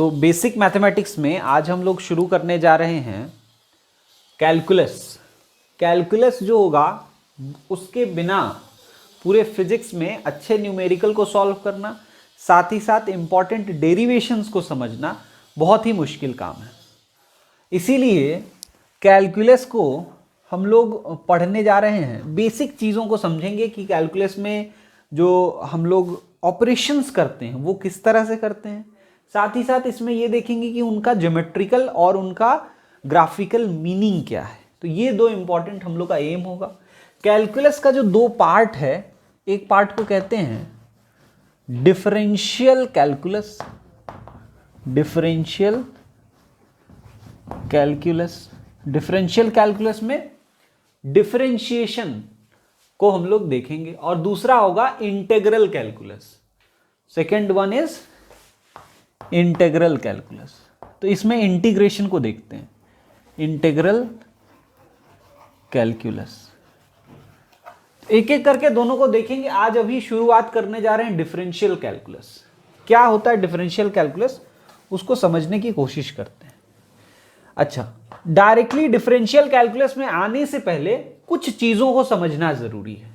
तो basic mathematics में आज हम लोग शुरू करने जा रहे हैं कैलकुलस। कैलकुलस जो होगा उसके बिना पूरे फिजिक्स में अच्छे न्यूमेरिकल को सॉल्व करना, साथ ही साथ इंपॉर्टेंट डेरिवेशंस को समझना बहुत ही मुश्किल काम है। इसीलिए कैलकुलस को हम लोग पढ़ने जा रहे हैं, बेसिक चीज़ों को समझेंगे कि कैलकुलस में जो हम लोग ऑपरेशंस करते हैं वो किस तरह से करते हैं। साथ ही साथ इसमें ये देखेंगे कि उनका ज्योमेट्रिकल और उनका ग्राफिकल मीनिंग क्या है। तो ये दो इंपॉर्टेंट हम लोग का एम होगा। कैलकुलस का जो दो पार्ट है, एक पार्ट को कहते हैं differential calculus, differential calculus. Differential calculus में डिफरेंशिएशन को हम लोग देखेंगे, और दूसरा होगा integral calculus. Second one is integral calculus. तो इसमें इंटीग्रेशन को देखते हैं, इंटीग्रल कैलकुलस। एक एक करके दोनों को देखेंगे। आज अभी शुरुआत करने जा रहे हैं डिफरेंशियल कैलकुलस। क्या होता है डिफरेंशियल कैलकुलस, उसको समझने की कोशिश करते हैं। अच्छा, डायरेक्टली डिफरेंशियल कैलकुलस में आने से पहले कुछ चीजों को समझना जरूरी है।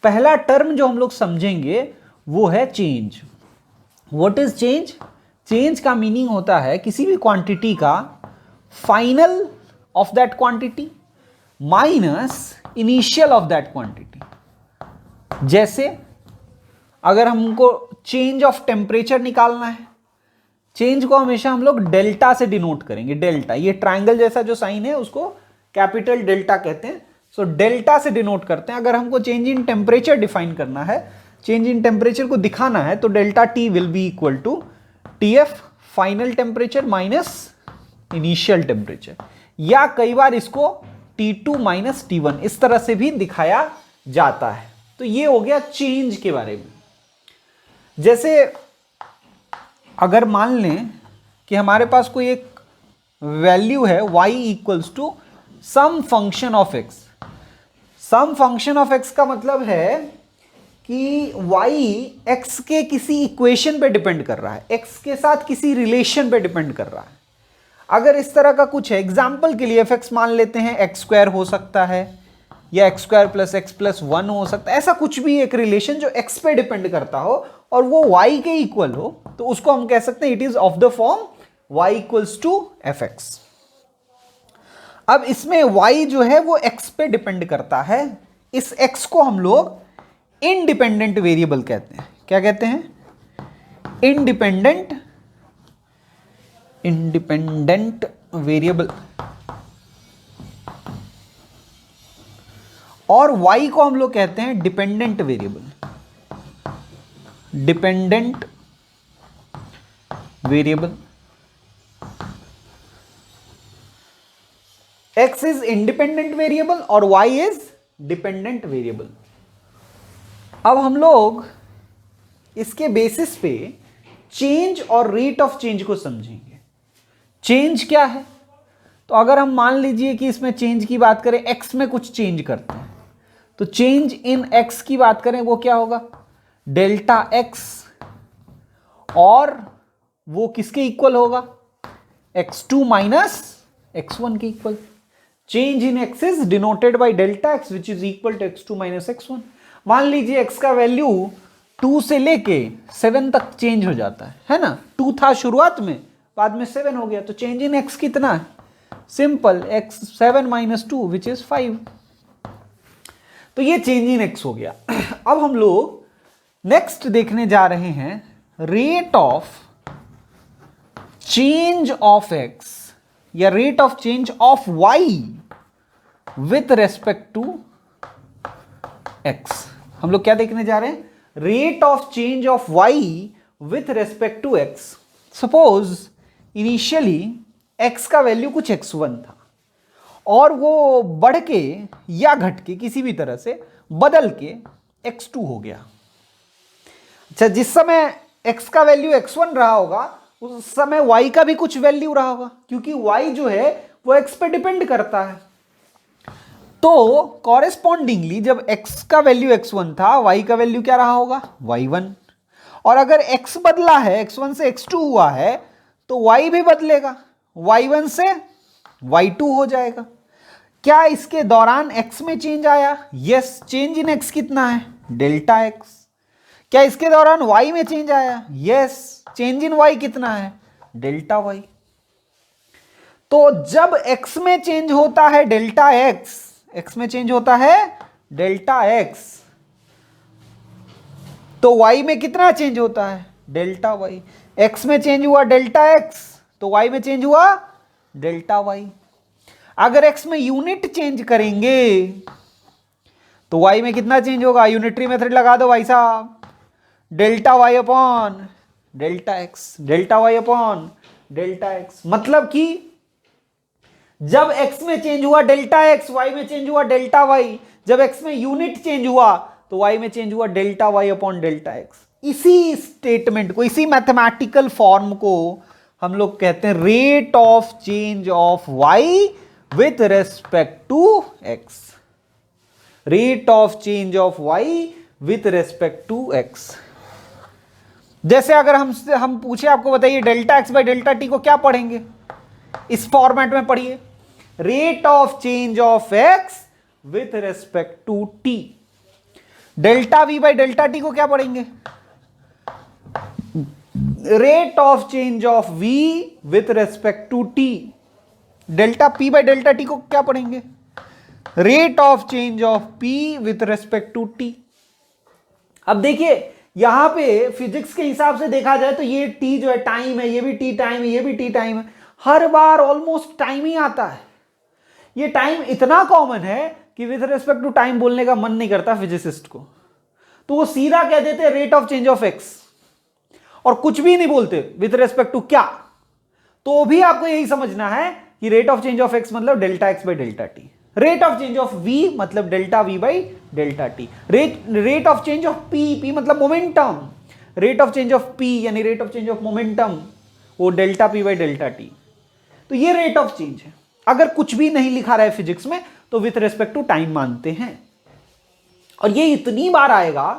पहला टर्म जो हम लोग समझेंगे वो है change. What is change? Change का मीनिंग होता है किसी भी क्वांटिटी का final of that quantity minus initial of that quantity. जैसे अगर हमको चेंज ऑफ टेम्परेचर निकालना है, चेंज को हमेशा हम लोग डेल्टा से डिनोट करेंगे। डेल्टा, ये ट्रायंगल जैसा जो साइन है उसको कैपिटल डेल्टा कहते हैं। सो डेल्टा से डिनोट करते हैं। अगर हमको चेंज इन टेम्परेचर डिफाइन करना है, चेंज इन टेम्परेचर को दिखाना है, तो delta T will be equal to T F final temperature minus initial temperature, या कई बार इसको T2 माइनस T1 इस तरह से भी दिखाया जाता है। तो ये हो गया चेंज के बारे में। जैसे अगर मान लें कि हमारे पास कोई एक वैल्यू है y equals to some function of x। Some function of x का मतलब है कि y x के किसी इक्वेशन पे डिपेंड कर रहा है, x के साथ किसी रिलेशन पे डिपेंड कर रहा है। अगर इस तरह का कुछ है, एग्जाम्पल के लिए fx मान लेते हैं, एक्स स्क्वायर हो सकता है या x square plus x plus 1 हो सकता है। ऐसा कुछ भी एक रिलेशन जो x पे डिपेंड करता हो और वो y के इक्वल हो, तो उसको हम कह सकते हैं it is of the form y equals to fx। अब इसमें y जो है वो x पे डिपेंड करता है। इस x को हम लोग इंडिपेंडेंट वेरिएबल कहते हैं। क्या कहते हैं? Independent variable. और y को हम लोग कहते हैं dependent variable, dependent variable. x is independent variable और y इज डिपेंडेंट वेरिएबल। अब हम लोग इसके बेसिस पे चेंज और रेट ऑफ चेंज को समझेंगे। चेंज क्या है? तो अगर हम मान लीजिए कि इसमें चेंज की बात करें, x में कुछ चेंज करते हैं, तो चेंज इन x की बात करें वो क्या होगा? डेल्टा x, और वो किसके इक्वल होगा? x2 माइनस x1 के equal. Change in x is denoted by delta x which is equal to x2 minus x1। मान लीजिए x का वैल्यू 2 से लेके 7 तक चेंज हो जाता है ना। 2 था शुरुआत में, बाद में 7 हो गया, तो चेंज इन x कितना है? Simple, x 7 minus 2 which is 5। तो ये चेंज इन x हो गया। अब हम लोग नेक्स्ट देखने जा रहे हैं rate of change of x या rate of change of y with respect to x। हम लोग क्या देखने जा रहे हैं? Rate of change of y with respect to x। Suppose initially x का वैल्यू कुछ x1 था और वो बढ़ के या घट के किसी भी तरह से बदल के x2 हो गया। अच्छा, जिस समय x का वैल्यू x1 रहा होगा उस समय y का भी कुछ वैल्यू रहा होगा, क्योंकि y जो है वो x पे डिपेंड करता है। तो कॉरेस्पॉन्डिंगली जब x का वैल्यू x1 था, y का वैल्यू क्या रहा होगा? y1। और अगर x बदला है, x1 से x2 हुआ है, तो y भी बदलेगा, y1 से y2 हो जाएगा। क्या इसके दौरान x में चेंज आया? यस, चेंज इन x कितना है? Delta x। क्या इसके दौरान y में चेंज आया? यस, चेंज इन y कितना है? Delta y। तो जब x में चेंज होता है डेल्टा x में चेंज होता है डेल्टा x, तो y में कितना चेंज होता है? Delta y। x में चेंज हुआ डेल्टा x, तो y में चेंज हुआ डेल्टा y। अगर x में यूनिट चेंज करेंगे तो y में कितना चेंज होगा? यूनिटरी मेथड लगा दो भाई साहब, delta y upon delta x, delta y upon delta x। मतलब कि जब x में चेंज हुआ डेल्टा x, y में चेंज हुआ डेल्टा y। जब x में यूनिट चेंज हुआ तो y में चेंज हुआ delta y upon delta x। इसी स्टेटमेंट को, इसी मैथमेटिकल फॉर्म को हम लोग कहते हैं rate of change of y with respect to x। Rate of change of y with respect to x। जैसे अगर हम पूछे, आपको बताइए delta x by delta T को क्या पढ़ेंगे? इस फॉर्मेट में पढ़िए, rate of change of x with respect to t। Delta v by delta T को क्या पढ़ेंगे? Rate of change of v with respect to t। Delta p by delta T को क्या पढ़ेंगे? Rate of change of p with respect to t। अब देखिए यहां पे फिजिक्स के हिसाब से देखा जाए तो ये t जो है टाइम है, ये भी t टाइम है, ये भी t टाइम है। हर बार ऑलमोस्ट टाइम ही आता है। ये टाइम इतना कॉमन है कि विथ रेस्पेक्ट टू टाइम बोलने का मन नहीं करता फिजिसिस्ट को, तो वो सीधा कह देते हैं rate of change of x और कुछ भी नहीं बोलते विथ रेस्पेक्ट टू क्या। तो भी आपको यही समझना है कि rate of change of x मतलब delta x by delta t, rate of change of v मतलब delta v by delta t, rate of change of p मतलब momentum, rate of change of p यानी rate of change of momentum वो delta p by delta t. तो ये rate of change है। अगर कुछ भी नहीं लिखा रहा है फिजिक्स में तो विथ रेस्पेक्ट टू टाइम मानते हैं। और ये इतनी बार आएगा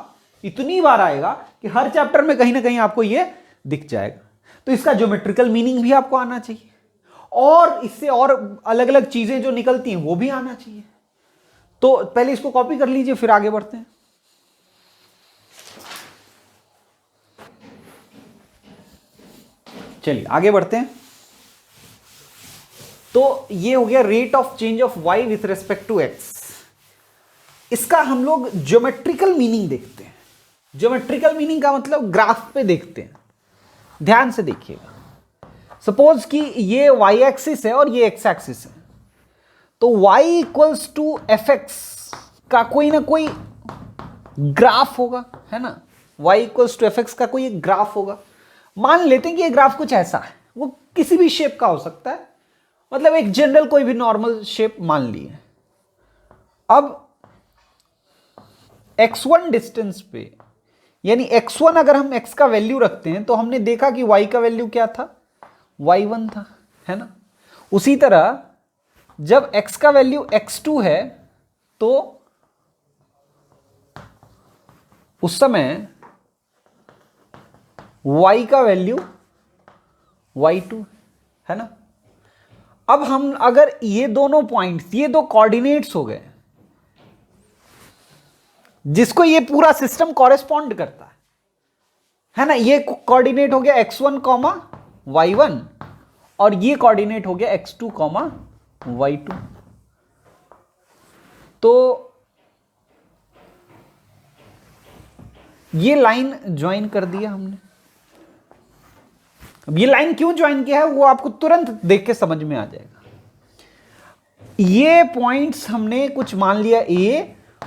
कि हर चैप्टर में कहीं ना कहीं आपको ये दिख जाएगा। तो इसका ज्योमेट्रिकल मीनिंग भी आपको आना चाहिए और इससे और अलग अलग चीजें जो निकलती हैं वो भी आना चाहिए। तो पहले इसको कॉपी कर लीजिए, फिर आगे बढ़ते हैं। चलिए आगे बढ़ते हैं। तो ये हो गया rate of change of y with respect to x। इसका हम लोग ज्योमेट्रिकल मीनिंग देखते हैं। ज्योमेट्रिकल मीनिंग का मतलब ग्राफ पे देखते हैं। ध्यान से देखिएगा, सपोज कि ये y एक्सिस है और ये x एक्सिस है, तो y equals to F X का कोई ना कोई ग्राफ होगा, है ना। y equals to F X का कोई एक ग्राफ होगा। मान लेते हैं कि ये ग्राफ कुछ ऐसा है, वो किसी भी शेप का हो सकता है, मतलब एक जनरल कोई भी नॉर्मल शेप मान लिए। अब x1 डिस्टेंस पे, यानी x1 अगर हम x का वैल्यू रखते हैं तो हमने देखा कि y का वैल्यू क्या था? y1 था, है ना। उसी तरह जब x का वैल्यू x2 है तो उस समय y का वैल्यू y2, है ना। अब हम अगर ये दोनों पॉइंट्स, ये दो कोऑर्डिनेट्स हो गए जिसको ये पूरा सिस्टम कॉरेस्पॉन्ड करता है ना। ये कोऑर्डिनेट हो गया x1 कॉमा y1 और ये कोऑर्डिनेट हो गया x2 कॉमा y2। तो ये लाइन ज्वाइन कर दिया हमने। अब ये लाइन क्यों ज्वाइन किया है वो आपको तुरंत देख के समझ में आ जाएगा। ये पॉइंट्स हमने कुछ मान लिया a,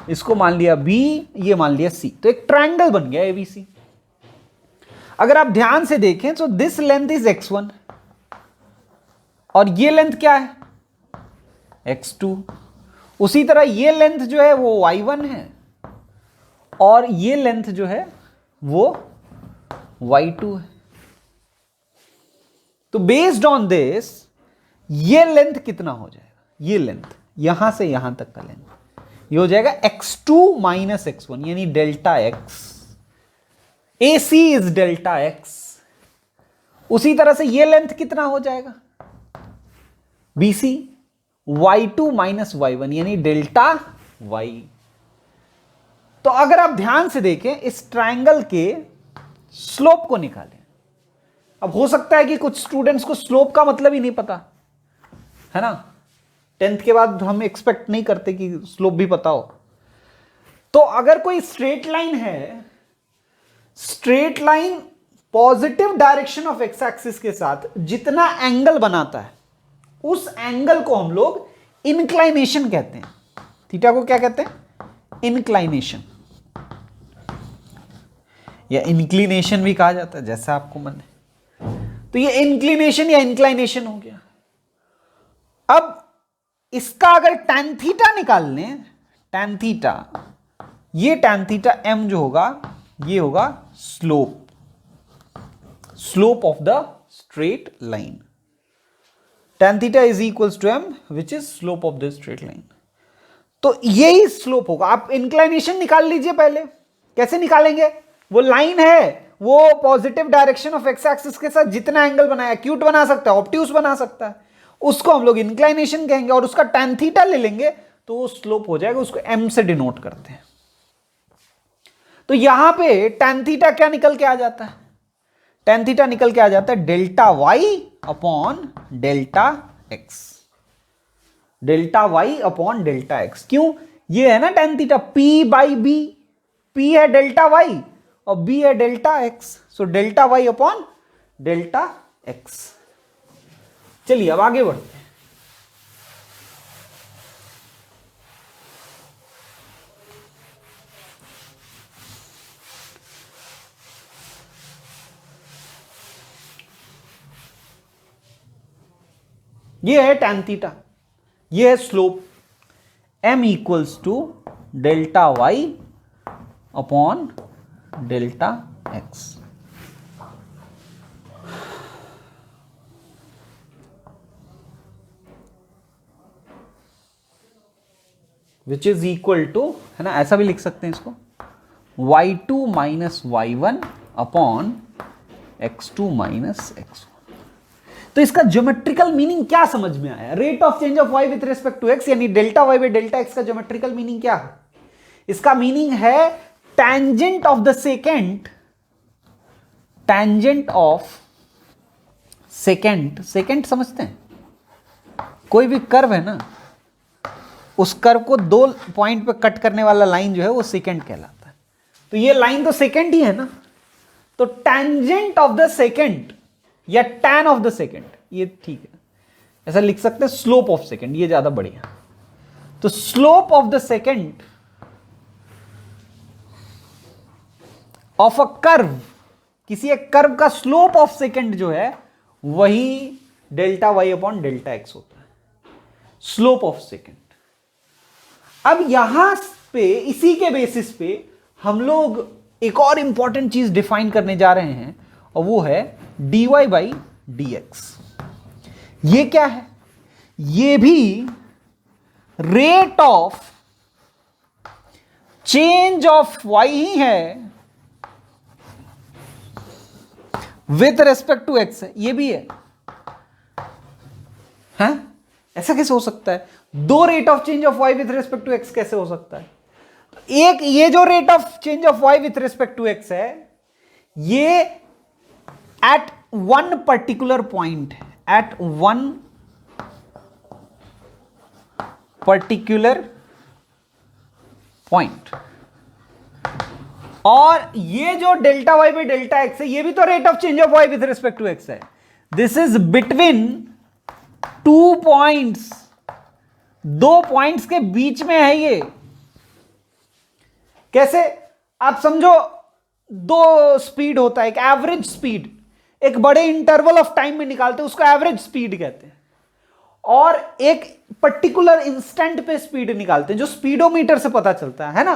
इसको मान लिया b, ये मान लिया c, तो एक ट्रायंगल बन गया abc। अगर आप ध्यान से देखें तो दिस लेंथ इज x1 और ये लेंथ क्या है? x2। उसी तरह ये लेंथ जो है वो y1 है और ये लेंथ जो है वो y2 है। तो बेस्ड ऑन दिस ये लेंथ कितना हो जाएगा? ये लेंथ यहां से यहां तक का लेंथ ये हो जाएगा x2 माइनस x1 यानी delta x। AC is delta x। उसी तरह से ये लेंथ कितना हो जाएगा, BC, y2 माइनस y1 यानी डेल्टा y। तो अगर आप ध्यान से देखें इस ट्रायंगल के स्लोप को निकालें। अब हो सकता है कि कुछ स्टूडेंट्स को स्लोप का मतलब ही नहीं पता है ना, 10th के बाद हम एक्सपेक्ट नहीं करते कि स्लोप भी पता हो। तो अगर कोई स्ट्रेट लाइन है, straight line positive direction of x axis के साथ जितना एंगल बनाता है उस एंगल को हम लोग इंक्लाइनेशन कहते हैं। थीटा को क्या कहते हैं, इंक्लाइनेशन या इंक्लिनेशन भी कहा जाता है, जैसा आपको मन है। तो ये इंक्लिनेशन या इंक्लाइनेशन हो गया। अब इसका अगर tan थीटा निकाल लें, tan थीटा, ये tan थीटा m जो होगा ये होगा slope, slope of the straight line. tan theta is equals to m which is slope of the straight line. तो यही स्लोप होगा। आप इंक्लाइनेशन निकाल लीजिए पहले। कैसे निकालेंगे, वो लाइन है, वो positive direction of x axis के साथ जितना एंगल बनाया, एक्यूट बना सकता है, ऑब्ट्यूस बना सकता है, उसको हम लोग इंक्लाइनेशन कहेंगे और उसका tan थीटा ले लेंगे तो वो स्लोप हो जाएगा, उसको m से डिनोट करते हैं। तो यहां पे tan थीटा क्या निकल के आ जाता है, tan थीटा निकल के आ जाता है delta y upon delta x, delta y upon delta x। क्यों, ये है ना tan theta, p by b, p है डेल्टा y और b है delta x, so delta y upon delta x। चलिए अब आगे बढ़ते हैं। ये है tan थीटा, ये है slope, m equals to delta y upon delta x। Which is equal to, है ना, ऐसा भी लिख सकते हैं इसको, y2 minus y1 upon x2 minus x1। तो इसका ज्योमेट्रिकल मीनिंग क्या समझ में आया, rate of change of y with respect to x यानी delta y by delta x का ज्योमेट्रिकल मीनिंग क्या है? इसका मीनिंग है tangent of the secant, tangent of secant, secant समझते हैं, कोई भी कर्व है ना, उस कर्व को दो पॉइंट पे कट करने वाला लाइन जो है वो सेकेंड कहलाता है। तो ये लाइन तो सेकेंड ही है ना, तो टेंजेंट ऑफ द सेकेंड या tan ऑफ द सेकेंड, ये ठीक है, ऐसा लिख सकते हैं, स्लोप ऑफ सेकेंड, ये ज्यादा बढ़िया। तो slope of the second of a curve, किसी एक कर्व का स्लोप ऑफ सेकेंड जो है वही delta y upon delta x होता है, स्लोप ऑफ सेकेंड। अब यहां पे इसी के बेसिस पे हम लोग एक और इंपॉर्टेंट चीज डिफाइन करने जा रहे हैं और वो है dy बाई dx। ये क्या है, ये भी rate of change of y ही है विथ रेस्पेक्ट टू x है, ये भी है। हैं? ऐसा कैसे हो सकता है, दो rate of change of y with respect to x कैसे हो सकता है? एक ये जो rate of change of y with respect to x है, ये at one particular point, at one particular point, और ये जो delta y by delta x है, ये भी तो rate of change of y with respect to x है। This is between two points, दो पॉइंट्स के बीच में है ये। कैसे, आप समझो दो स्पीड होता है, एक एवरेज स्पीड, एक बड़े इंटरवल ऑफ टाइम में निकालते हैं, उसको एवरेज स्पीड कहते हैं, और एक पर्टिकुलर इंस्टेंट पे स्पीड निकालते हैं जो स्पीडोमीटर से पता चलता है ना।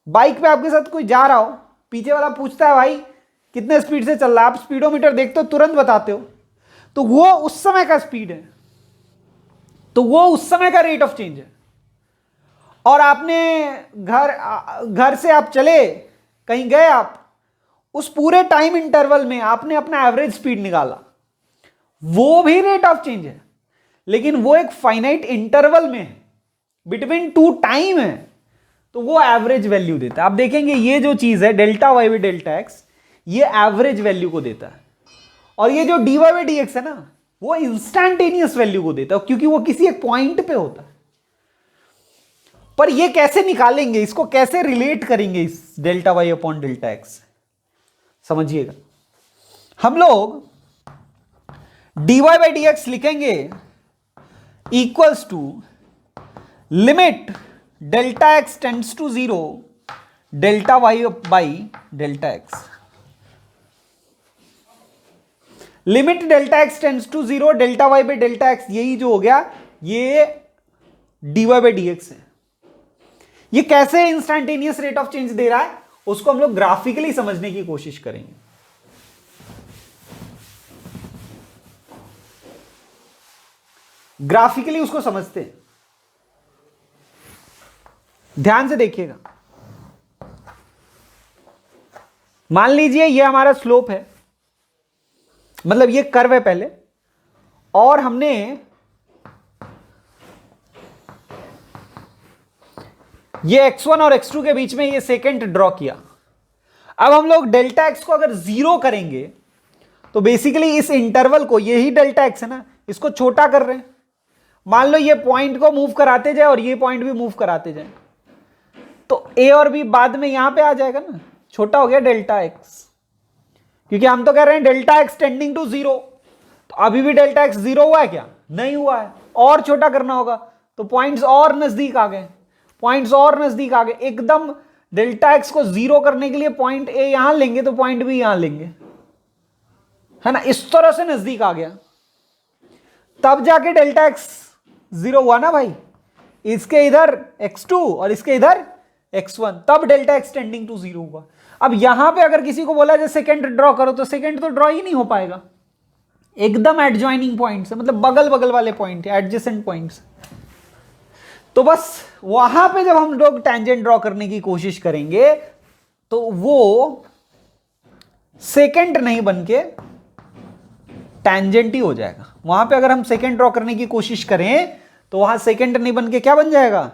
बाइक पे आपके साथ कोई जा रहा हो, पीछे वाला पूछता है भाई कितने स्पीड से चल रहा है, आप स्पीडोमीटर देखते हो, तुरंत बताते हो, तो वो उस समय का स्पीड है, तो वो उस समय का रेट ऑफ चेंज है। और आपने घर से आप चले, कहीं गए आप, उस पूरे टाइम इंटरवल में आपने अपना एवरेज स्पीड निकाला, वो भी रेट ऑफ चेंज है, लेकिन वो एक फाइनाइट इंटरवल में है, बिटवीन टू टाइम है, तो वो एवरेज वैल्यू देता है। आप देखेंगे ये जो चीज है delta Y by delta x, ये एवरेज वैल्यू को देता है, और ये जो D Y by D X है ना, वो इंस्टैंटेनियस वैल्यू को देता है, क्योंकि वो किसी एक पॉइंट पे होता है। पर ये कैसे निकालेंगे, इसको कैसे रिलेट करेंगे इस delta Y upon delta X, समझिएगा। हम लोग dy बाई डी एक्स लिखेंगे equals to limit delta x tends to 0 delta Y by delta X. Limit delta x tends to 0 delta Y by delta X, यही जो हो गया ये dy by D X है। ये कैसे इंस्टैंटेनियस रेट ऑफ चेंज दे रहा है, उसको हम लोग ग्राफिकली समझने की कोशिश करेंगे। ग्राफिकली उसको समझते हैं, ध्यान से देखिएगा। मान लीजिए ये हमारा स्लोप है, मतलब ये कर्व है पहले, और हमने ये x1 और x2 के बीच में ये सेकेंड ड्रॉ किया। अब हम लोग डेल्टा x को अगर 0 करेंगे तो बेसिकली इस इंटरवल को, यही डेल्टा x है ना, इसको छोटा कर रहे हैं। मान लो ये पॉइंट को मूव कराते जाए और ये पॉइंट भी मूव कराते जाए, तो a और b बाद में यहां पे आ जाएगा ना, छोटा हो गया डेल्टा x, क्योंकि हम तो कह रहे हैं डेल्टा x टेंडिंग टू 0, तो अभी भी डेल्टा x 0 हुआ है क्या? नहीं हुआ है, और छोटा करना होगा, तो पॉइंट्स और नजदीक आ गए, पॉइंट्स और नजदीक आ गए एकदम। डेल्टा x को 0 करने के लिए पॉइंट a यहां लेंगे तो पॉइंट b यहां लेंगे, है ना, इस तरह से नजदीक आ गया, तब जाके डेल्टा x 0 हुआ ना भाई। इसके इधर x2 और इसके इधर x1, तब डेल्टा x टेंडिंग टू 0 हुआ। अब यहां पे अगर किसी को बोला जाए सेकंड ड्रॉ करो, तो सेकंड तो ड्रॉ ही नहीं हो पाएगा, एकदम एडजॉइनिंग पॉइंट्स, मतलब बगल बगल वाले पॉइंट, एडजेसेंट पॉइंट्स। तो बस वहां पे जब हम लोग टैंजेंट ड्रॉ करने की कोशिश करेंगे तो वो सेकंड नहीं बनके टैंजेंट ही हो जाएगा। वहां पे अगर हम सेकंड ड्रॉ करने की कोशिश करें तो वहां सेकंड नहीं बनके क्या बन जाएगा,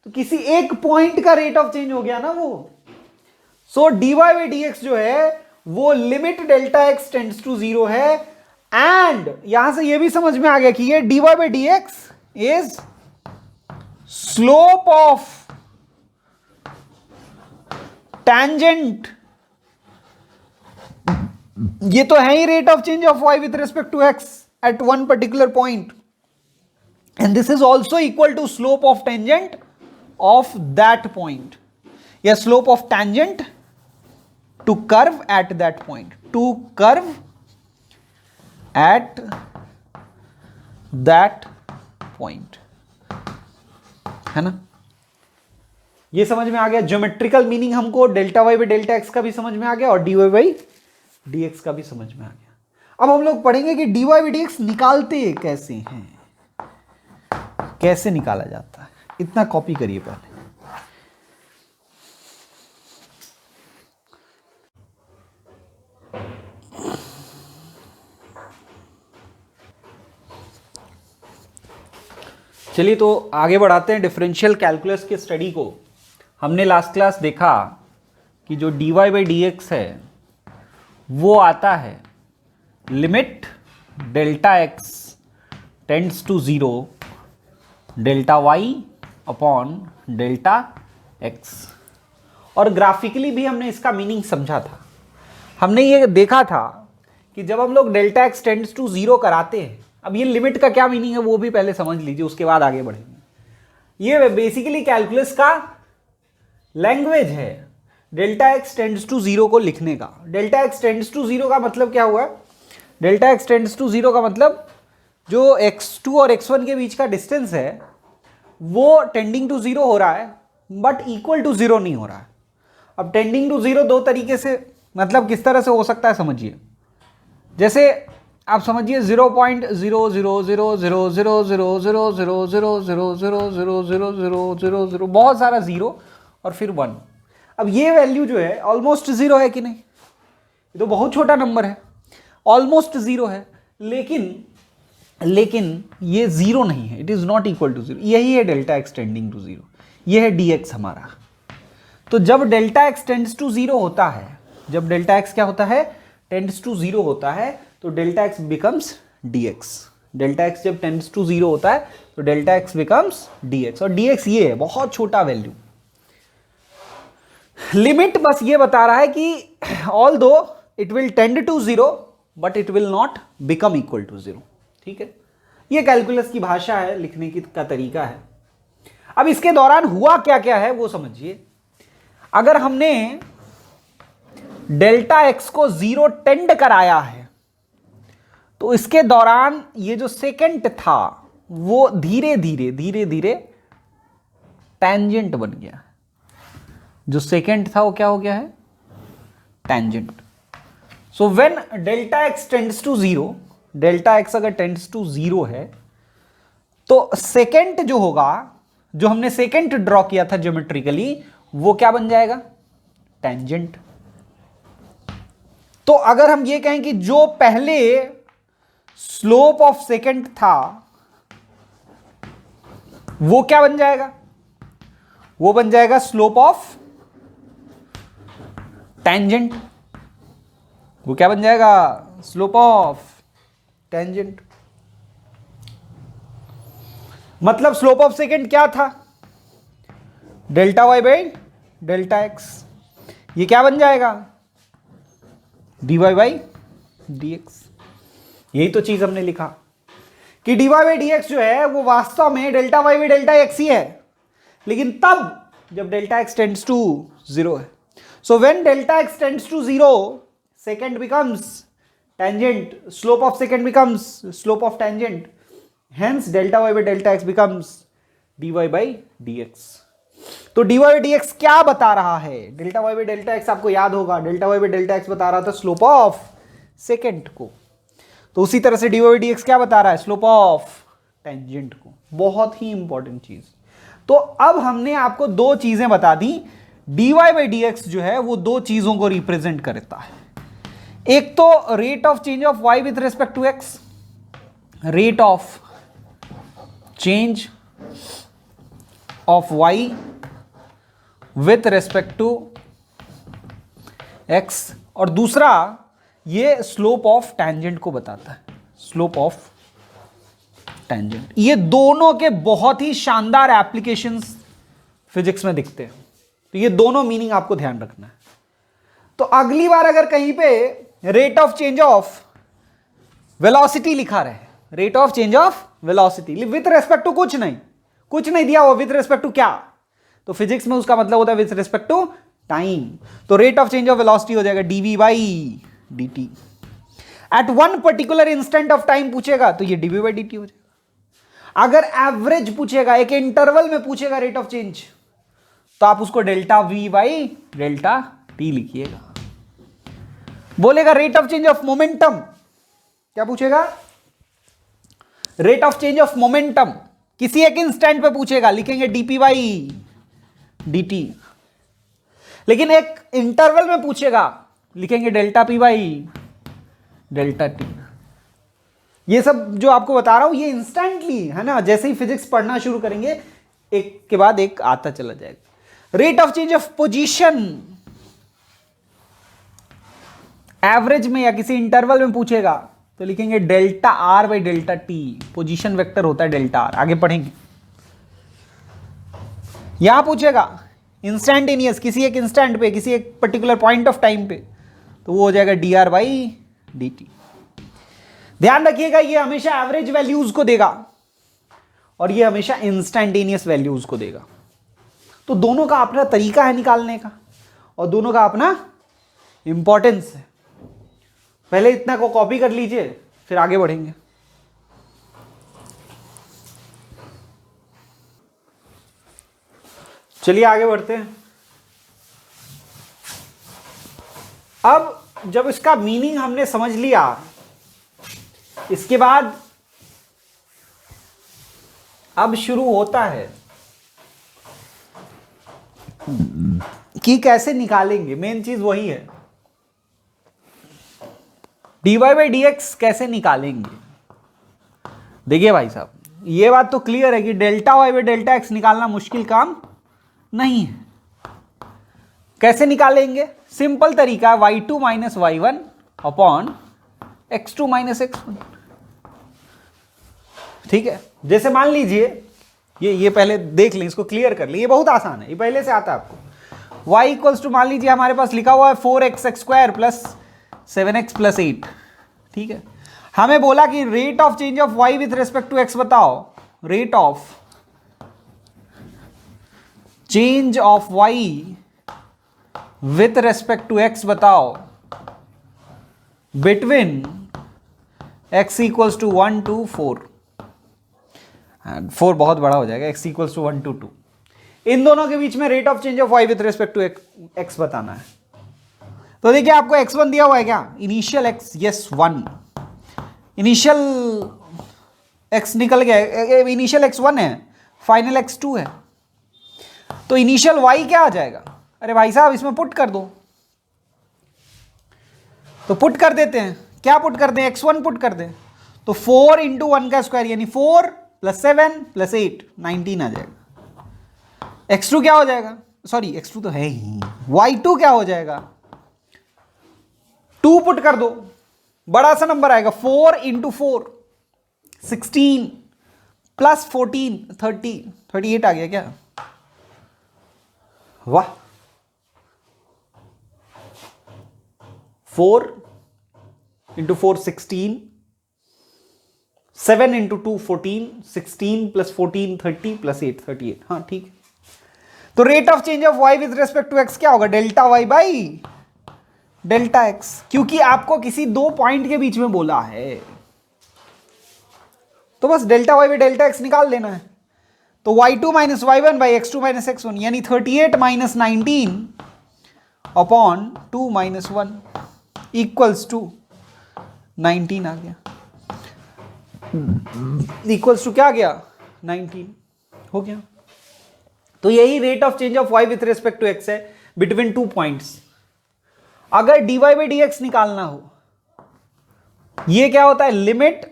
तो किसी एक पॉइंट का रेट ऑफ चेंज हो गया ना वो। So dy by D x जो है वो limit delta x tends to 0 है, एंड यहां से ये भी समझ में आ गया कि ये dy by D x is slope of tangent, ये तो है ही rate of change of y with respect to x at one particular point, and this is also equal to slope of tangent of that point, या slope of tangent to curve at that point, to curve at that point, है ना। ये समझ में आ गया, geometrical meaning हमको delta Y by delta x का भी समझ में आ गया और D Y by D X का भी समझ में आ गया। अब हम लोग पढ़ेंगे कि D Y by D X निकालते कैसे हैं, कैसे निकाला जाता है। इतना कॉपी करिए पहले। चलिए तो आगे बढ़ाते हैं डिफरेंशियल कैलकुलस के स्टडी को। हमने लास्ट क्लास देखा कि जो D Y by D X है वो आता है limit delta x tends to 0 delta Y upon delta X, और ग्राफिकली भी हमने इसका मीनिंग समझा था। हमने ये देखा था कि जब हम लोग डेल्टा एक्स टेंड्स टू 0 कराते हैं, अब ये लिमिट का क्या मीनिंग है वो भी पहले समझ लीजिए, उसके बाद आगे बढ़ेंगे। ये बेसिकली कैलकुलस का लैंग्वेज है, डेल्टा एक्स टेंड्स टू 0 को लिखने का। डेल्टा एक्स टेंड्स टू 0 का मतलब क्या हुआ? डेल्टा एक्स टेंड्स टू 0 का मतलब जो x2 और x1 के बीच का डिस्टेंस है वो टेंडिंग टू 0 हो रहा है, बट इक्वल टू 0 नहीं हो रहा है। अब टेंडिंग टू 0 दो तरीके से, मतलब किस तरह से हो सकता है समझिए। जैसे आप समझिए 0.00000000000000000 बहुत सारा जीरो और फिर 1। अब ये वैल्यू जो है ऑलमोस्ट 0 है कि नहीं? ये तो बहुत छोटा नंबर है, ऑलमोस्ट 0 है, लेकिन ये जीरो नहीं है, it is not equal to zero. यही है delta x tending to zero, ये है डी एक्स हमारा। तो जब delta x tends to zero होता है, जब डेल्टा एक्स क्या होता है, टेंड्स टू जीरो होता है, तो delta x becomes D x. Delta x जब टेंड्स टू जीरो होता है तो delta x becomes D x, और डी एक्स ये है, बहुत छोटा वैल्यू। लिमिट बस ये बता रहा है कि although it will tend to zero but it will not become equal to zero. ठीक है, ये कैलकुलस की भाषा है, लिखने की का तरीका है। अब इसके दौरान हुआ क्या क्या है वो समझिए। अगर हमने डेल्टा एक्स को जीरो टेंड कराया है तो इसके दौरान ये जो सेकेंड था वो धीरे धीरे टैंजेंट बन गया। जो सेकेंड था वो क्या हो गया है, tangent. So when delta x tends to zero, delta x अगर टेंड्स टू जीरो है तो सेकेंड जो होगा, जो हमने सेकेंड ड्रॉ किया था ज्योमेट्रिकली, वो क्या बन जाएगा, टैंजेंट। तो अगर हम ये कहें कि जो पहले स्लोप ऑफ सेकेंड था वो क्या बन जाएगा, वो बन जाएगा स्लोप ऑफ टैंजेंट। वो क्या बन जाएगा, स्लोप ऑफ टैंजेंट। मतलब स्लोप ऑफ सेकेंड क्या था, delta Y by delta x. ये क्या बन जाएगा, d Y by D x. यही तो चीज हमने लिखा कि D Y by D x जो है वो वास्तव में delta Y by delta x ही है, लेकिन तब जब delta x tends to zero है। So when delta x tends to zero, secant becomes tangent, slope of secant becomes slope of tangent, hence delta y by delta x becomes dy by dx। तो dy by dx क्या बता रहा है, delta y by delta x आपको याद होगा, delta y by delta x बता रहा था स्लोप ऑफ सेकेंड को, तो उसी तरह से dy by dx क्या बता रहा है, स्लोप ऑफ टेंजेंट को। बहुत ही इंपॉर्टेंट चीज। तो अब हमने आपको दो चीजें बता दी, dy by dx जो है वो दो चीजों को रिप्रेजेंट करता है। एक तो rate of change of y with respect to x, rate of change of y with respect to x, और दूसरा ये स्लोप ऑफ टैंजेंट को बताता है, स्लोप ऑफ टैंजेंट। ये दोनों के बहुत ही शानदार एप्लीकेशंस फिजिक्स में दिखते हैं, तो ये दोनों मीनिंग आपको ध्यान रखना है। तो अगली बार अगर कहीं पे rate of change of velocity लिखा रहे, rate of change of velocity with respect to कुछ नहीं दिया हुआ, विथ रेस्पेक्ट टू क्या, तो फिजिक्स में उसका मतलब होता है विथ रेस्पेक्ट टू टाइम। तो rate of change of velocity हो जाएगा d v by d. At one particular instant of time पूछेगा तो ये डीवी बाई डी हो जाएगा। अगर एवरेज पूछेगा, एक इंटरवल में पूछेगा रेट ऑफ चेंज, तो आप उसको delta we by delta T लिखिएगा। बोलेगा rate of change of momentum, क्या पूछेगा, rate of change of momentum किसी एक इंस्टेंट पे पूछेगा, लिखेंगे डीपी बाई डीटी। लेकिन एक इंटरवल में पूछेगा, लिखेंगे delta P by delta T. ये सब जो आपको बता रहा हूं ये इंस्टेंटली है ना, जैसे ही फिजिक्स पढ़ना शुरू करेंगे एक के बाद एक आता चला जाएगा। Rate of change of position average में या किसी इंटरवल में पूछेगा तो लिखेंगे delta R by delta T, position vector होता है डेल्टा आर, आगे पढ़ेंगे। यहां पूछेगा इंस्टेंटेनियस, किसी एक इंस्टेंट पे, किसी एक पर्टिकुलर पॉइंट ऑफ टाइम पे, तो वो हो जाएगा D R by D T. ध्यान रखिएगा ये हमेशा एवरेज वैल्यूज को देगा और ये हमेशा इंस्टेंटेनियस वैल्यूज को देगा। तो दोनों का अपना तरीका है निकालने का और दोनों का अपना इंपॉर्टेंस है। पहले इतना को कॉपी कर लीजिए, फिर आगे बढ़ेंगे। चलिए आगे बढ़ते हैं। अब जब इसका मीनिंग हमने समझ लिया, इसके बाद अब शुरू होता है कि कैसे निकालेंगे। मेन चीज वही है, dy बाई डी एक्स कैसे निकालेंगे? देखिए भाई साहब, ये बात तो क्लियर है कि delta Y by delta x निकालना मुश्किल काम नहीं है। कैसे निकालेंगे? सिंपल तरीका है, y2 minus y1 upon x2 minus x1। ठीक है, जैसे मान लीजिए ये पहले देख लें, इसको क्लियर कर लें, ये बहुत आसान है, ये पहले से आता है आपको। y इक्वल्स टू, मान लीजिए हमारे पास लिखा हुआ है 4x x square plus 7x plus 8। ठीक है, हमें बोला कि rate of change of y with respect to x बताओ। Rate of change of y with respect to x बताओ between x equals to 1 to 4। 4 बहुत बड़ा हो जाएगा, x इक्वल्स टू 1 to 2। इन दोनों के बीच में rate of change of y with respect to x बताना है। तो देखिए आपको x1 दिया हुआ है क्या? Initial x, yes 1। Initial x निकल गया, इनिशियल x 1 है, फाइनल x 2 है। तो इनिशियल y क्या आ जाएगा? अरे भाई साहब इसमें पुट कर दो। तो पुट कर देते हैं, क्या पुट कर दें? x1 पुट कर दें, तो 4 इंटू 1 का स्क्वायर यानी 4 प्लस 7 प्लस 8 19 आ जाएगा। x2 क्या हो जाएगा? सॉरी x2 तो है ही, y2 क्या हो जाएगा? 2 पुट कर दो, बड़ा सा नंबर आएगा, 4 इंटू 4 16 प्लस 14 38 आ गया क्या? वाह, 4 इंटू 4 16, 7 इंटू 2 14, 16 प्लस 14 30 प्लस 8 38। हाँ ठीक है। तो rate of change of y with respect to x क्या होगा? Delta y by delta x, क्योंकि आपको किसी दो पॉइंट के बीच में बोला है, तो बस delta y by delta x निकाल लेना है। तो y2 minus y1 by x2 minus x1 यानी 38 minus 19 upon 2 minus 1 equals to 19 आ गया। इक्वल्स टू क्या आ गया? 19 हो गया। तो यही rate of change of y with respect to x है बिटवीन टू पॉइंट्स। अगर dy बाई डी एक्स निकालना हो, ये क्या होता है? Limit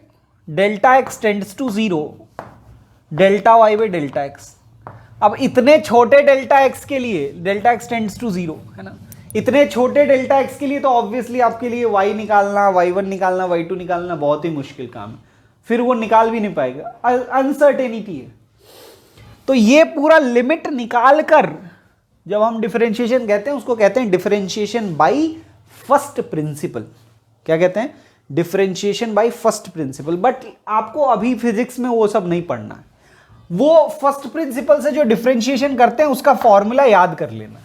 delta x tends to 0 delta y by delta x। अब इतने छोटे डेल्टा x के लिए, डेल्टा x टेंड्स टू 0 है ना, इतने छोटे डेल्टा x के लिए तो ऑब्वियसली आपके लिए y निकालना, y1 निकालना, y2 निकालना बहुत ही मुश्किल काम है, फिर वो निकाल भी नहीं पाएगा, अनसर्टेनिटी है। तो ये पूरा लिमिट निकाल कर जब हम डिफरेंशिएशन कहते हैं, उसको कहते हैं डिफरेंशिएशन बाय फर्स्ट प्रिंसिपल। क्या कहते हैं? Differentiation by first principle. But आपको अभी फिजिक्स में वो सब नहीं पढ़ना है, वो फर्स्ट प्रिंसिपल से जो डिफरेंशिएशन करते हैं उसका फॉर्मूला याद कर लेना।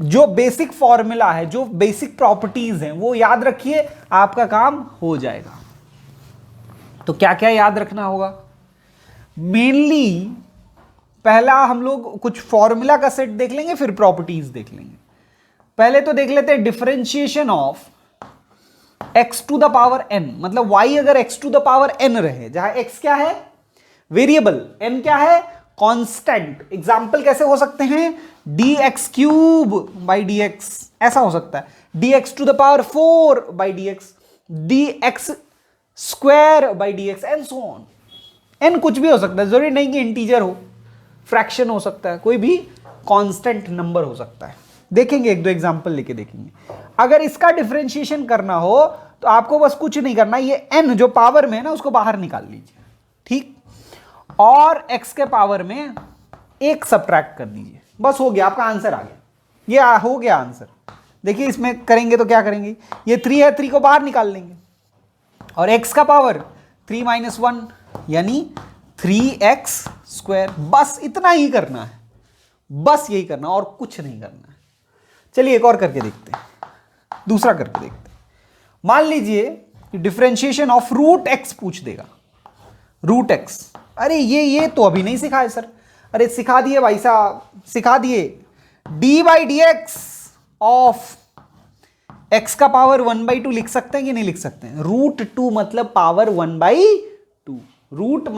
जो बेसिक फॉर्मूला है, जो बेसिक प्रॉपर्टीज हैं वो याद रखिए, आपका काम हो जाएगा। तो क्या क्या याद रखना होगा? मेनली पहला हम लोग कुछ फॉर्मूला का सेट देख लेंगे, फिर प्रॉपर्टीज देख लेंगे। पहले तो देख लेते हैं differentiation of x to the power n, मतलब y अगर x to the power n रहे, जहां x क्या है? वेरिएबल, n क्या है? कांस्टेंट। एग्जाम्पल कैसे हो सकते हैं? dx क्यूब बाई dx, ऐसा हो सकता है, dx to the power 4 by dx, dx square by dx and so on. n कुछ भी हो सकता है, जरूरी नहीं कि इंटीजर हो, फ्रैक्शन हो सकता है, कोई भी कांस्टेंट नंबर हो सकता है। देखेंगे, एक दो एग्जांपल लेके देखेंगे। अगर इसका डिफरेंशिएशन करना हो तो आपको बस कुछ नहीं करना, ये n जो पावर में है ना उसको बाहर निकाल लीजिए, ठीक, और x के पावर में 1 सब्ट्रैक्ट कर दीजिए, बस हो गया, आपका आंसर आ गया। ये हो गया आंसर। देखिए इसमें करेंगे तो क्या करेंगे, ये 3 है, 3 को बाहर निकाल लेंगे, और x का पावर 3 माइनस 1 यानी 3x स्क्वायर। बस इतना ही करना है, बस यही करना, और कुछ नहीं करना है। चलिए एक और करके देखते हैं, दूसरा करके देखते हैं। मान लीजिए कि डिफरेंशिएशन ऑफ रूट x पूछ देगा, रूट x। अरे ये तो अभी नहीं सिखाए सर। अरे सिखा दिए भाई साहब, सिखा दिए। D by D x of x का पावर 1/2 लिख सकते हैं कि नहीं लिख सकते हैं? रूट 2 मतलब पावर 1/2, रूट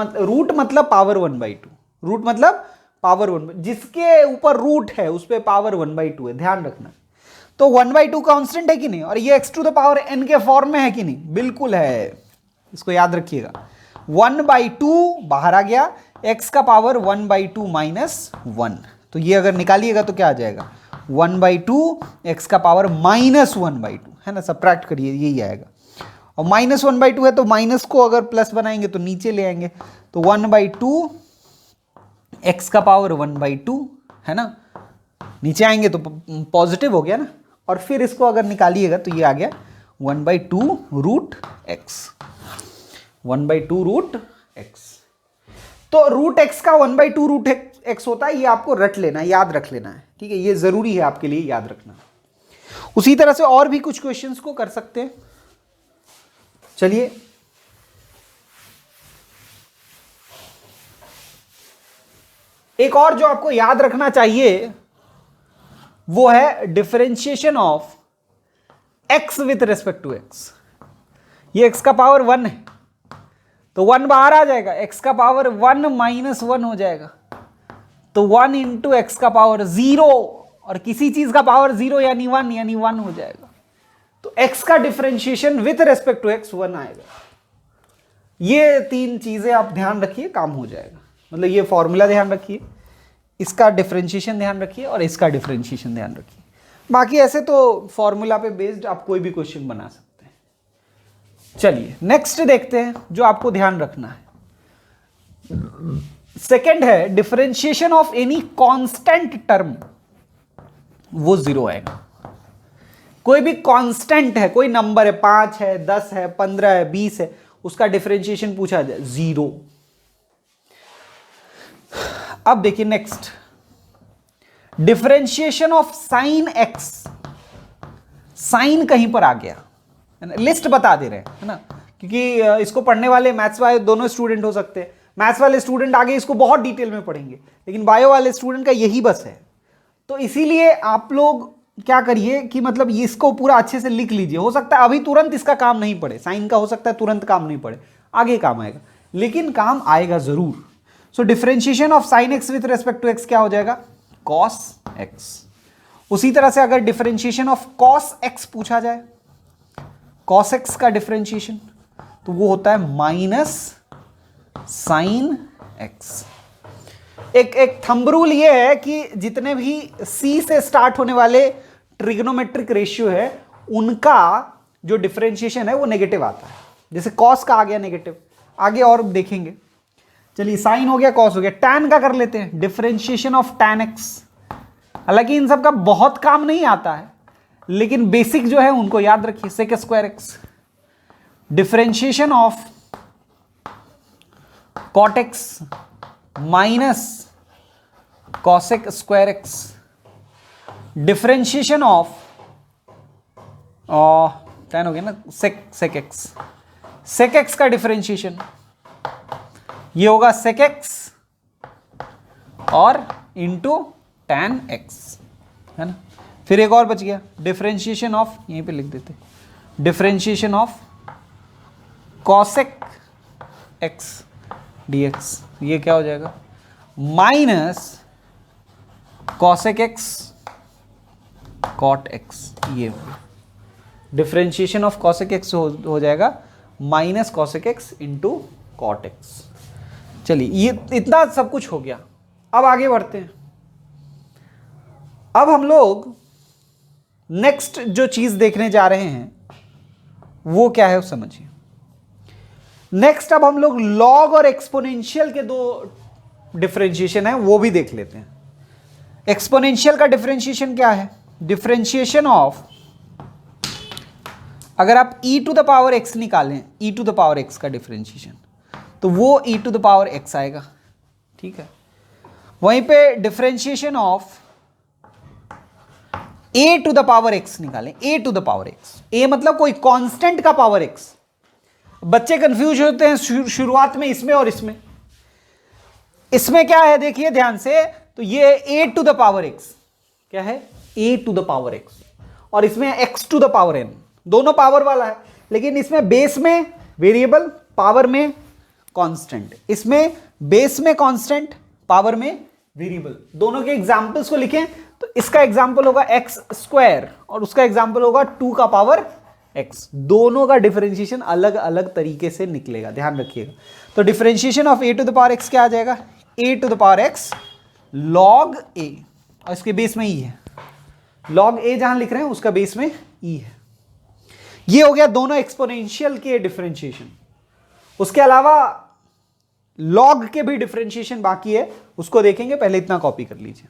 मतलब पावर 1/2, रूट मतलब पावर 1, जिसके ऊपर रूट है उस पर पावर 1/2 है, ध्यान रखना। तो 1/2 कांस्टेंट है कि नहीं, और ये x to the power n के फॉर्म में है कि नहीं, बिल्कुल है, इसको याद रखिएगा। 1/2 बाहर आ गया, x का पावर 1/2 माइनस 1, तो ये अगर निकालिएगा तो क्या आ जाएगा, 1/2 x का पावर माइनस 1/2, है ना, सब्ट्रैक्ट करिए यही आएगा। और माइनस 1/2 है तो माइनस को अगर प्लस बनाएंगे तो नीचे ले आएंगे, तो 1/2 x का पावर 1/2, है ना, नीचे आएंगे तो पॉजिटिव हो गया ना, और फिर इसको अगर निकालिएगा तो ये आ गया 1/2 रूट x, 1/2 रूट x। तो रूट x का 1/2 रूट x होता है, ये आपको रट लेना है, याद रख लेना है, ठीक है, ये जरूरी है आपके लिए याद रखना। उसी तरह से और भी कुछ क्वेश्चंस को कर सकते हैं। चलिए एक और जो आपको याद रखना चाहिए वो है differentiation of x with respect to x। ये x का पावर 1 है तो 1 बाहर आ जाएगा, x का पावर 1 माइनस 1 हो जाएगा, तो 1 इंटू एक्स का पावर 0, और किसी चीज का पावर 0 यानी 1 हो जाएगा, तो x का differentiation with respect to x 1 आएगा। ये तीन चीजें आप ध्यान रखिए, काम हो जाएगा। मतलब ये फॉर्मूला ध्यान रखिए, इसका डिफरेंशिएशन ध्यान रखिए और इसका डिफरेंशिएशन ध्यान रखिए। बाकी ऐसे तो फॉर्मूला पे बेस्ड आप कोई भी क्वेश्चन बना सकते हैं। चलिए नेक्स्ट देखते हैं जो आपको ध्यान रखना है। सेकंड है differentiation of any constant term, वो 0 आएगा। कोई भी कांस्टेंट है, कोई नंबर है, 5 है, 10 है, 15 है, 20 है, उसका डिफरेंशिएशन पूछा जाए 0। अब देखिए next, differentiation of sine x, sine कहीं पर आ गया, लिस्ट बता दे रहे हैं, है ना, क्योंकि इसको पढ़ने वाले मैथ्स वाले दोनों स्टूडेंट हो सकते हैं। मैथ्स वाले स्टूडेंट आगे इसको बहुत डिटेल में पढ़ेंगे, लेकिन बायो वाले स्टूडेंट का यही बस है। तो इसीलिए आप लोग क्या करिए कि मतलब इसको पूरा अच्छे से लिख लीजिए। हो सकता है अभी तुरंत इसका काम नहीं पड़े, साइन का हो सकता है तुरंत काम नहीं पड़े, आगे काम आएगा, लेकिन काम आएगा जरूर। So differentiation of sine x with respect to x क्या हो जाएगा, कॉस एक्स। उसी तरह से अगर डिफरेंशिएशन ऑफ कॉस एक्स पूछा जाए, कॉस एक्स का डिफरेंशिएशन, तो वो होता है माइनस साइन एक्स। एक थंब रूल ये है कि जितने भी सी से स्टार्ट होने वाले ट्रिग्नोमेट्रिक रेशियो है उनका जो डिफरेंशिएशन है वो नेगेटिव आता है। जैसे कॉस का आ गया नेगेटिव, आगे और देखेंगे। चलिए साइन हो गया, कॉस हो गया, टैन का कर लेते हैं, डिफरेंशिएशन ऑफ टैन एक्स। हालांकि इन सब का बहुत काम नहीं आता है, लेकिन बेसिक जो है उनको याद रखिए, sec square x. Differentiation of cot x minus cosec square x. Differentiation of tan हो गया ना, सेक एक्स। सेक एक्स का डिफरेंशिएशन ये होगा सेक एक्स और इंटू टैन एक्स, है ना। फिर एक और बच गया, डिफरेंशिएशन ऑफ, यहीं पे लिख देते, differentiation of cosec x dx, ये क्या हो जाएगा, minus cosec x cot x. ये डिफरेंशिएशन ऑफ कॉसेक एक्स हो जाएगा minus cosec x into cot x. चलिए ये इतना सब कुछ हो गया। अब आगे बढ़ते हैं। अब हम लोग नेक्स्ट जो चीज देखने जा रहे हैं वो क्या है, वो समझिए। नेक्स्ट अब हम लोग लॉग और एक्सपोनेंशियल के दो डिफरेंशिएशन है वो भी देख लेते हैं। एक्सपोनेंशियल का डिफरेंशिएशन क्या है, डिफरेंशिएशन ऑफ, अगर आप e to the power x निकालें, e to the power x का डिफरेंशिएशन, तो वो e to the power x आएगा, ठीक है। वहीं पे differentiation of a to the power x निकालें, a to the power x, a मतलब कोई कांस्टेंट का पावर x। बच्चे कंफ्यूज होते हैं शुरुआत में इसमें और इसमें। इसमें क्या है देखिए ध्यान से, तो ये a to the power x क्या है, a to the power x, और इसमें x to the power n, दोनों पावर वाला है, लेकिन इसमें बेस में वेरिएबल, पावर में कांस्टेंट। इसमें बेस में कांस्टेंट, पावर में वेरिएबल। दोनों के एग्जांपल्स को लिखें तो इसका एग्जाम्पल होगा एक्स स्क्वायर और उसका एग्जाम्पल होगा 2 का पावर x। दोनों का डिफरेंशिएशन अलग अलग तरीके से निकलेगा, ध्यान रखिएगा। तो differentiation of a to the power x क्या आ जाएगा, a to the power x log a, और इसके बेस में e है, log a जहां लिख रहे हैं उसका बेस में e है। ये हो गया दोनों एक्सपोनेंशियल के डिफरेंशिएशन। उसके अलावा log के भी डिफरेंशिएशन बाकी है, उसको देखेंगे, पहले इतना कॉपी कर लीजिए।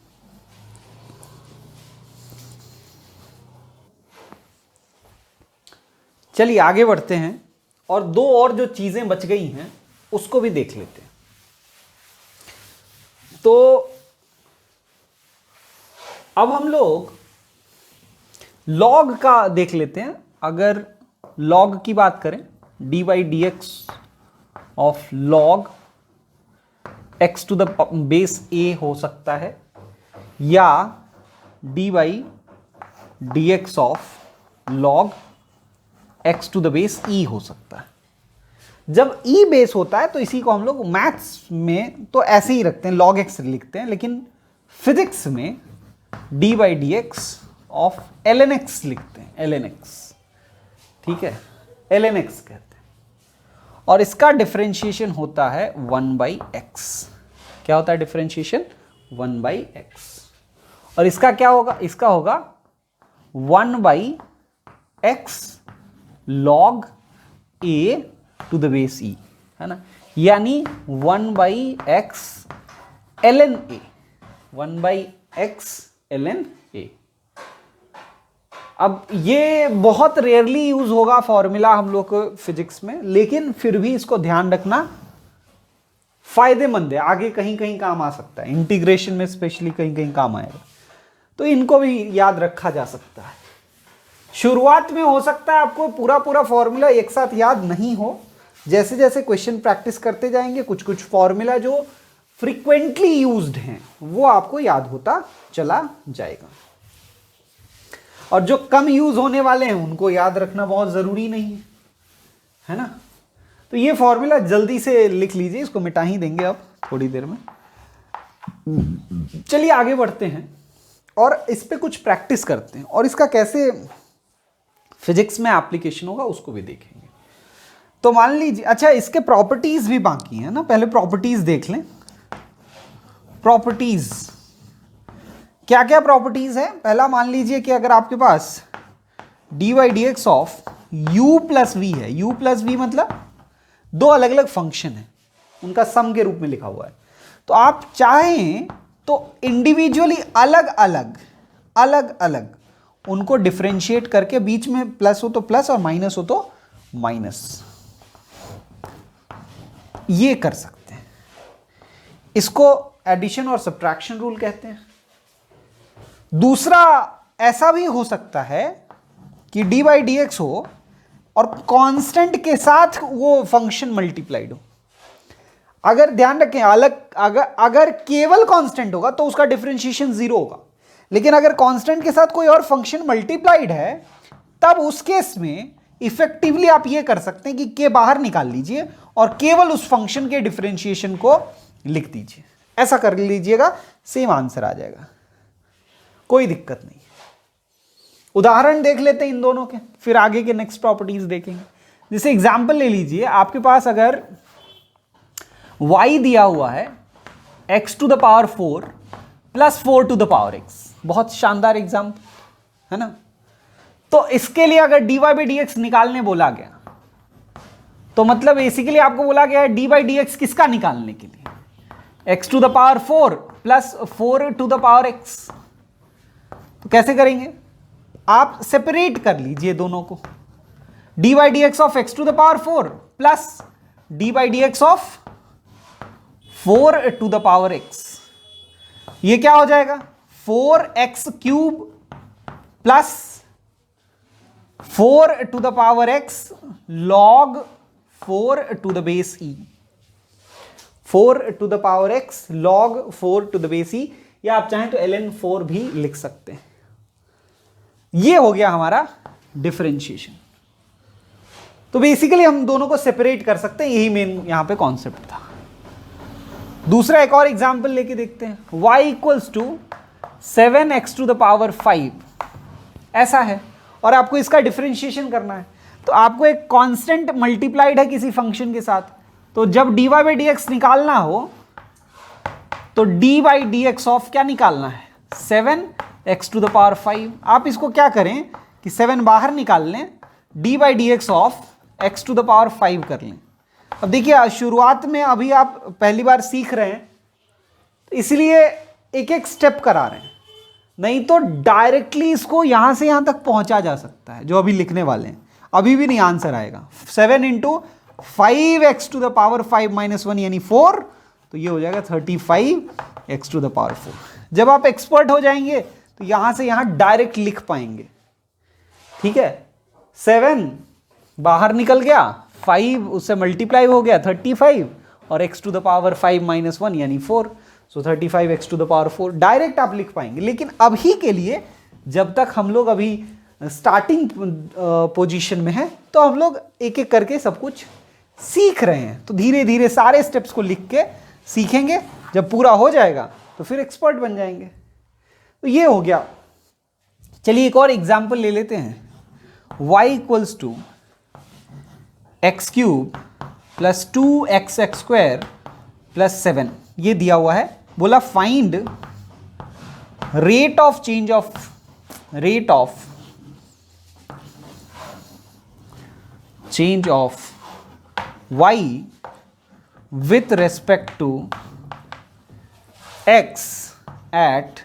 चलिए आगे बढ़ते हैं और दो और जो चीजें बच गई हैं उसको भी देख लेते हैं। तो अब हम लोग log का देख लेते हैं। अगर log की बात करें, dy dx of log x to the base a हो सकता है, या dy dx of log x to the base e हो सकता है। जब e बेस होता है तो इसी को हम लोग मैथ्स में तो ऐसे ही रखते हैं, log x लिखते हैं, लेकिन फिजिक्स में dy dx of ln x लिखते हैं, ln x, ठीक है, ln x कहते हैं। और इसका डिफरेंशिएशन होता है 1/x। क्या होता है डिफरेंशिएशन, 1/x। और इसका क्या होगा, इसका होगा 1/x log a to the base e, है ना, यानी 1/x ln a, 1/x ln a। अब ये बहुत रेयरली यूज होगा फॉर्मूला हम लोग को फिजिक्स में, लेकिन फिर भी इसको ध्यान रखना फायदेमंद है, आगे कहीं कहीं काम आ सकता है, इंटीग्रेशन में स्पेशली कहीं कहीं काम आएगा, तो इनको भी याद रखा जा सकता है। शुरुआत में हो सकता है आपको पूरा पूरा फॉर्मूला एक साथ याद नहीं हो, जैसे जैसे क्वेश्चन प्रैक्टिस करते जाएंगे कुछ कुछ फॉर्मूला जो फ्रीक्वेंटली यूज्ड हैं वो आपको याद होता चला जाएगा, और जो कम यूज होने वाले हैं उनको याद रखना बहुत जरूरी नहीं है ना। तो ये फॉर्मूला जल्दी से लिख लीजिए, इसको मिटा ही देंगे अब थोड़ी देर में। चलिए आगे बढ़ते हैं और इस पे कुछ प्रैक्टिस करते हैं, और इसका कैसे फिजिक्स में एप्लीकेशन होगा उसको भी देखेंगे। तो मान लीजिए, अच्छा इसके प्रॉपर्टीज भी बाकी हैं ना, पहले प्रॉपर्टीज देख लें। प्रॉपर्टीज क्या क्या प्रॉपर्टीज है, पहला मान लीजिए कि अगर आपके पास dy dx of u plus v है, u प्लस वी मतलब दो अलग अलग फंक्शन है, उनका सम के रूप में लिखा हुआ है, तो आप चाहें तो इंडिविजुअली अलग अलग उनको डिफरेंशिएट करके बीच में प्लस हो तो प्लस और माइनस हो तो माइनस, ये कर सकते हैं। इसको एडिशन और सब्ट्रैक्शन रूल कहते हैं। दूसरा ऐसा भी हो सकता है कि dy dx हो और कांस्टेंट के साथ वो फंक्शन मल्टीप्लाइड हो। अगर ध्यान रखें, अगर केवल कांस्टेंट होगा तो उसका डिफरेंशिएशन 0 होगा, लेकिन अगर कांस्टेंट के साथ कोई और फंक्शन मल्टीप्लाइड है तब उस केस में इफेक्टिवली आप ये कर सकते हैं कि के बाहर निकाल लीजिए और केवल उस फंक्शन के डिफरेंशिएशन को लिख दीजिए। ऐसा कर लीजिएगा, सेम आंसर आ जाएगा, कोई दिक्कत नहीं। उदाहरण देख लेते हैं इन दोनों के, फिर आगे के नेक्स्ट प्रॉपर्टीज देखेंगे। जैसे एग्जांपल ले लीजिए, आपके पास अगर y दिया हुआ है x to the power 4 plus 4 to the power x, बहुत शानदार एग्जांपल है ना। तो इसके लिए अगर dy बाई dx निकालने बोला गया तो मतलब बेसिकली आपको बोला गया है dy बाई dx किसका निकालने के लिए, x to the power 4 plus 4 to the power x। तो कैसे करेंगे, आप सेपरेट कर लीजिए दोनों को, dy by dx of x to the power 4 plus dy by dx of 4 to the power x। ये क्या हो जाएगा, 4x cube plus 4 to the power x log 4 to the base e, 4 to the power x log 4 to the base e, या आप चाहें तो ln 4 भी लिख सकते हैं। ये हो गया हमारा डिफरेंशिएशन। तो बेसिकली हम दोनों को सेपरेट कर सकते हैं, यही मेन यहां पे कॉन्सेप्ट था। दूसरा एक और एग्जांपल लेके देखते हैं, y equals to 7x to the power 5 ऐसा है, और आपको इसका डिफरेंशिएशन करना है। तो आपको एक कांस्टेंट मल्टीप्लाइड है किसी फंक्शन के साथ, तो जब dy बाई डी एक्स निकालना हो तो D by D x of क्या निकालना है, 7x टू द पावर 5। आप इसको क्या करें कि 7 बाहर निकाल लें, d by D x of x to the power 5 कर लें। अब देखिए शुरुआत में अभी आप पहली बार सीख रहे हैं, इसलिए एक एक स्टेप करा रहे हैं, नहीं तो डायरेक्टली इसको यहां से यहां तक पहुंचा जा सकता है जो अभी लिखने वाले हैं, अभी भी नहीं आंसर आएगा। 7 into 5x to the power 5 minus 1 यानी 4, तो ये हो जाएगा 35x टू द पावर 4। जब आप एक्सपर्ट हो जाएंगे तो यहां से यहां डायरेक्ट लिख पाएंगे, ठीक है। 7 बाहर निकल गया, 5 उससे मल्टीप्लाई हो गया 35, और x to the power 5 minus 1 यानी 4, so 35x to the power 4 direct आप लिख पाएंगे। लेकिन अभी के लिए जब तक हम लोग अभी स्टार्टिंग पोजीशन में है, तो हम लोग एक एक करके सब कुछ सीख रहे हैं, तो धीरे धीरे सारे स्टेप्स को लिख के सीखेंगे। जब पूरा हो जाएगा तो फिर एक्सपर्ट बन जाएंगे। तो ये हो गया। चलिए एक और एग्जाम्पल ले लेते हैं। y equals to x cube plus 2x square plus 7 ये दिया हुआ है। बोला find rate of change of y with respect to x at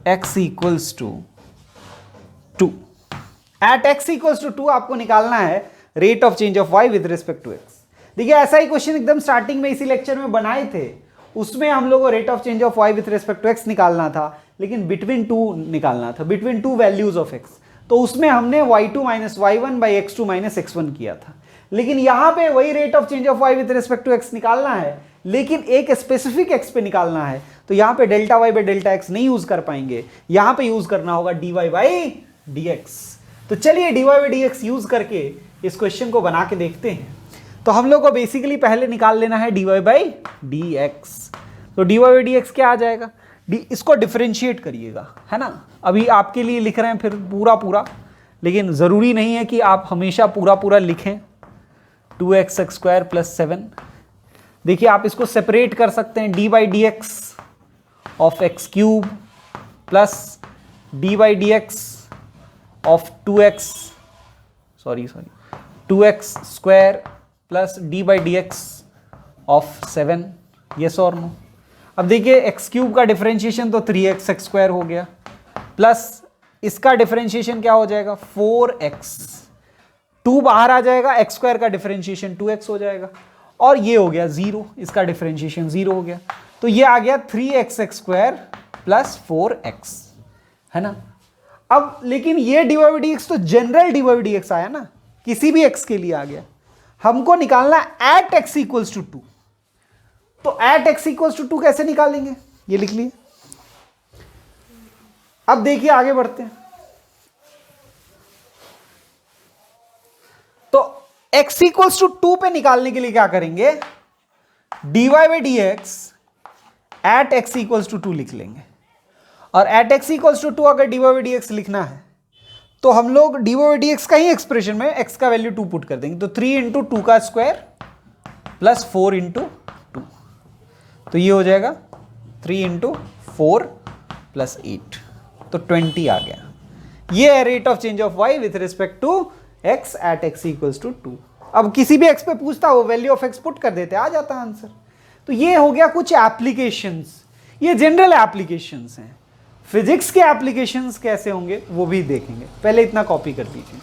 x equals to 2। at x equals to 2 आपको निकालना है rate of change of y with respect to x। देखिए ऐसा ही क्वेश्चन एकदम स्टार्टिंग में इसी लेक्चर में बनाए थे, उसमें हम लोग को rate of change of y with respect to x निकालना था, लेकिन बिटवीन टू निकालना था, between two values of x। तो उसमें हमने y2 minus y1 by x2 minus x1 किया था। लेकिन यहां पे वही rate of change of y with respect to x निकालना है, लेकिन एक स्पेसिफिक x पे निकालना है। तो यहां पे delta y by delta x नहीं यूज कर पाएंगे, यहां पे यूज करना होगा dy बाई dx। तो चलिए dy बाई dx यूज करके इस क्वेश्चन को बना के देखते हैं। तो हम लोग को बेसिकली पहले निकाल लेना है dy बाई dx। तो dy बाई dx क्या आ जाएगा, इसको डिफरेंशिएट करिएगा, है ना। अभी आपके लिए लिख रहे हैं फिर पूरा, लेकिन ज़रूरी नहीं है कि आप हमेशा पूरा लिखें। 2x स्क्वायर प्लस 7, देखिए आप इसको सेपरेट कर सकते हैं, D by D x of x cube plus D by D x of 2x square plus D by D x of 7। Yes और नो। अब देखिए एक्स क्यूब का डिफरेंशिएशन तो 3x स्क्वायर हो गया, प्लस इसका डिफरेंशिएशन क्या हो जाएगा 4x, 2 बाहर आ जाएगा, एक्स स्क्वायर का डिफरेंशिएशन 2x हो जाएगा, और ये हो गया 0, इसका डिफरेंशिएशन 0 हो गया। तो ये आ गया 3x स्क्वायर प्लस 4x, है ना। अब लेकिन ये dy बाई dx तो जनरल dy बाई dx आया ना, किसी भी x के लिए आ गया। हमको निकालना एट x इक्वल्स टू 2। तो एट x इक्वल्स टू 2 कैसे निकालेंगे, ये लिख लिए। अब देखिए आगे बढ़ते हैं। तो x इक्वल्स टू 2 पे निकालने के लिए क्या करेंगे, dy by dx at x equals to 2 लिख लेंगे। और एट x इक्वल्स टू 2 अगर dy बाई dx लिखना है तो हम लोग dy बाई dx का ही एक्सप्रेशन में x का वैल्यू 2 पुट कर देंगे। तो 3 इंटू 2 का स्क्वायर प्लस 4 इंटू 2, तो ये हो जाएगा 3 इंटू 4 प्लस 8, तो 20 आ गया। ये है rate of change of y with respect to x at x equals to 2। अब किसी भी x पे पूछता हो वैल्यू ऑफ x पुट कर देते, आ जाता है आंसर। तो ये हो गया कुछ एप्लीकेशंस, ये जनरल एप्लीकेशंस हैं। फिजिक्स के एप्लीकेशंस कैसे होंगे वो भी देखेंगे, पहले इतना कॉपी कर लीजिए।